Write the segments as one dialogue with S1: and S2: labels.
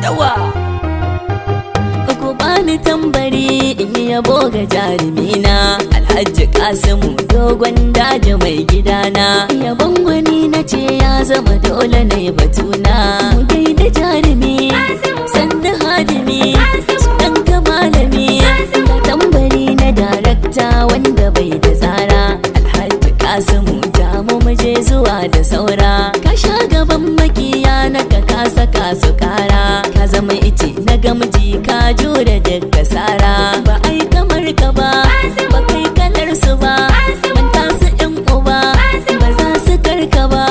S1: yawa ku bani tambari in yabo ga jarumina Alhaji Kasimu dogon daji mai gidana. Yabon gwani na ce ya zama dole na yi batuna. Mu gaida jarumi sannu hadimi dan ka malami da tambari na darakta wanda bai da tsara. Alhaji Kasimu jamu muje zuwa da saura. Ka sha gaban makiya na ka kasa kasu kara. Ka zama ice na gamji ka jure da kasara. Ba ai kamar ka ba ba kai kalar su ba manta su ɗan uba ba za su karka ba.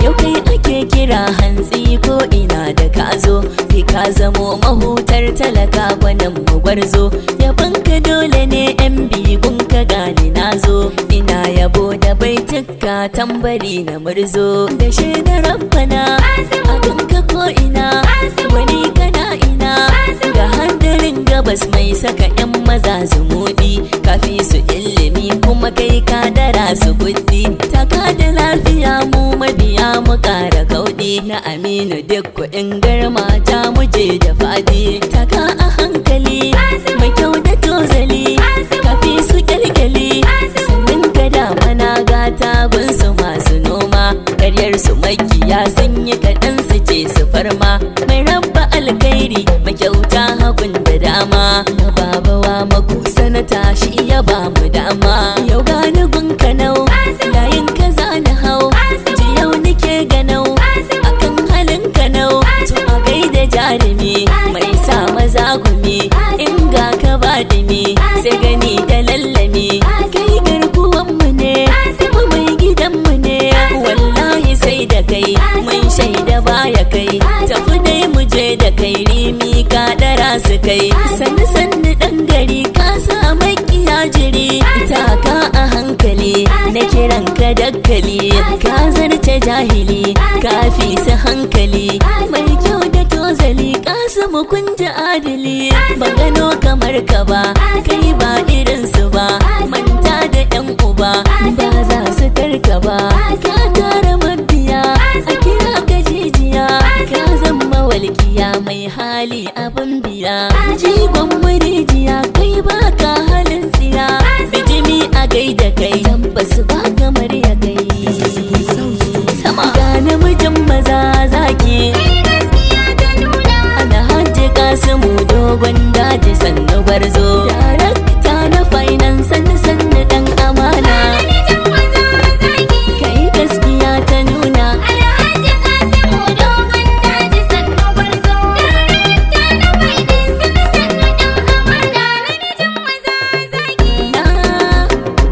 S1: Yau kai ake kira hantsi ko ina da ka zo kai ka zamo mahutar talaka gwanin mu gwarzo. Yabon ka dole ne yan bigun ka gane na zo. Ina yabo da baituka tambari na murzo da shaidar rabbana a kanka ko ina wani kana ina ga handarin gabas mai saka yan maza zumuɗi. Kafi su ilimi kuma kai ka dara su kuɗi. Taka da lafiya mu mabiya mu ƙara kauɗi na Aminu duk kuɗin garma ta muje da fadi. Taka a hankali mai kyau da tozali kafi su kyalkyali sannan ka da mana gata gunsu masu noma. Karyar su makiya sun yi kaɗan su ce su farma. Mai rabba alkhairi mai kyauta hagun da dama. Na babawa maku sanata shi ya ba mu dama. Yau gani gun kanau layin ka zana hau ji yau nike ganau akan halin kanau. To a gaida jarumi mai sa maza gumi in ga ka ba dumi sai gani da lallami. Kai garkuwan mu ne kuma mai gidan mu ne wallahi sai da kai mun shaida baya kai. Tafi dai mu je da kai rimi ka dara su kai. Sannu sannu dan gari ka sa makiya jiri. Taka a hankali na kiran ka dakkali ka zarce jahili ka fi su hankali. Mai kyau da tozali Kasimu kun ji adili. Ban gano kamar ka ba kai ba irin su ba. Manta da yan uba ba za su tarka ba. Ka tara mabiya a kira ka jijiya. Ka zama walkiya mai hali abin biya. Jigon murijiya kai baka halin tsiya. Bijimi a gaida kai tabbas ba kamar ya kai. Ga namijin maza zaki Alhaji Kasimu dogon daji sannu gwarzo. Darakta na finance sannu sannu dan amana. Kai gaskiya ta nuna
S2: Alhaji Kasimu dogon daji sannu gwarzo. Darakta na finance sannu sannu dan amana. Namijin maza zaki
S1: na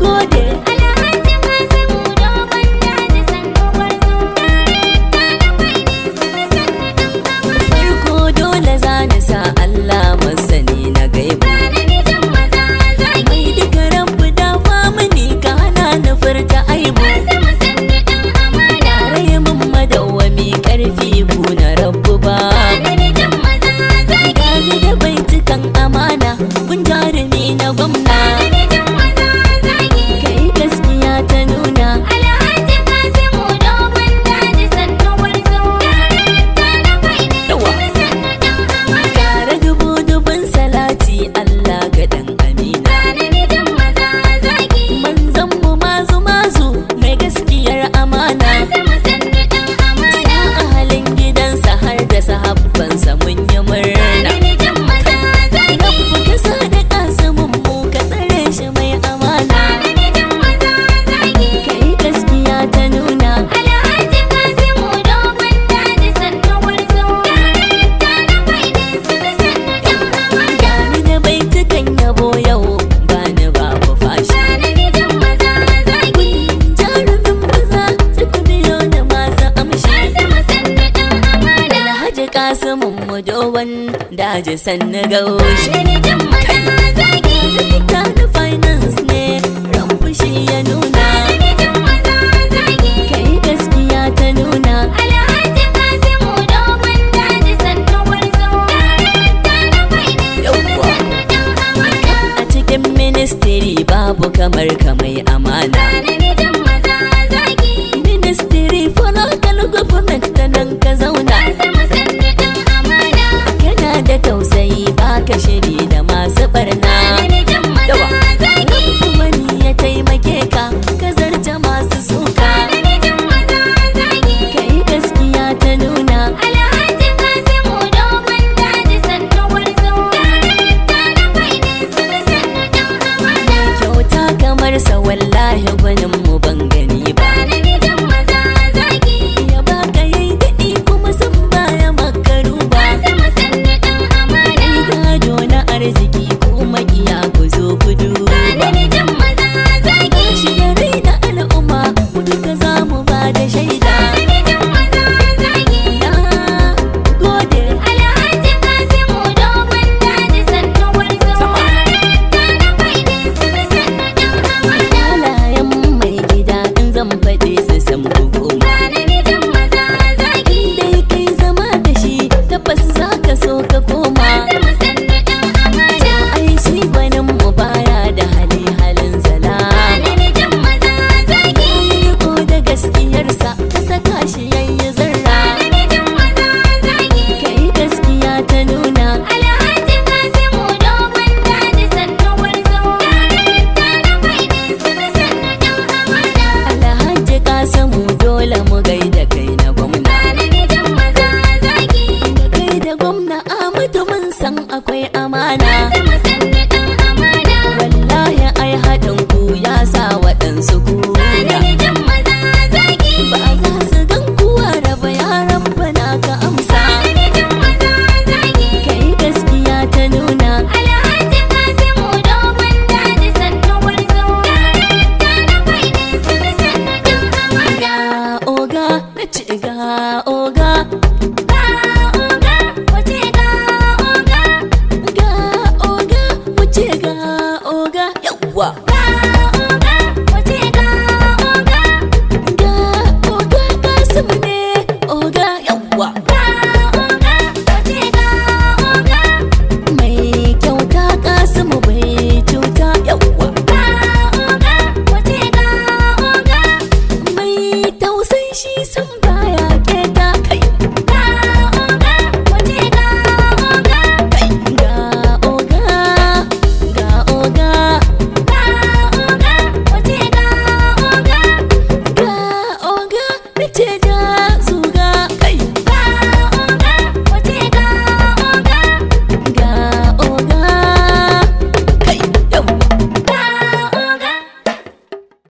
S1: gode.
S2: Alhaji Kasimu dogon daji sannu gwarzo. Darakta na finance sannu sannu dan amana.
S1: Farko dole za ni sa Allah masani na gaibu.
S2: Namijin maza zaki
S1: Mai duka rabu da famani ka hana ni furta aibu.
S2: Kasimu sannu dan amana.
S1: Rai mun madawwami karfi ku na rabu ba.
S2: Namijin maza zaki
S1: Gani da baitukan amana kun jarumi na gwamna.
S2: Namijin maza zaki
S1: Kai gaskiya ta nuna
S2: Alhaji Kasimu dogon daji sannu gwarzo. Darakta na finance sannu dan amana.
S1: Kara dubu dubun salati Allah ga dan Amina.
S2: Namijin maza zaki
S1: Manzon mu mazu mazu mai gaskiyar amana.
S2: Kasimu sannu dan amana.
S1: A halin gidansa har da sahabbansa mun yi murna.
S2: Namijin maza zaki
S1: Rabbu ka sa da Kasimun mu ka tsare shi mai amana.
S2: Namijin maza zaki
S1: Kai gaskiya ta nuna
S2: Alhaji Kasimu dogon daji sannu gwarzo. Darakta na finance sannu dan amana.
S1: gani da baitukan yabo yau bani babu fashi.
S2: Namijin maza zaki
S1: Jarumin maza suka biyo da masu amshi.
S2: Kasimu sannu dan amana.
S1: Alhaji Kasimun mu dogon daji sannu gaushi.
S2: Namijin maza zaki
S1: Darakta na finance ne Rabbu shi ya nuna.
S2: Namijin maza zaki
S1: Kai gaskiya ta nuna
S2: Alhaji Kasimu dogon daji sannu gwarzo. Darakta na finance
S1: Yawwa.
S2: sannu dan amana.
S1: a cikin ministry babu kamar ka mai amana.
S2: Namijin maza zaki
S1: Ministry for local government ta nan ka zauna.
S2: Kasimu sannu dan amana.
S1: shi so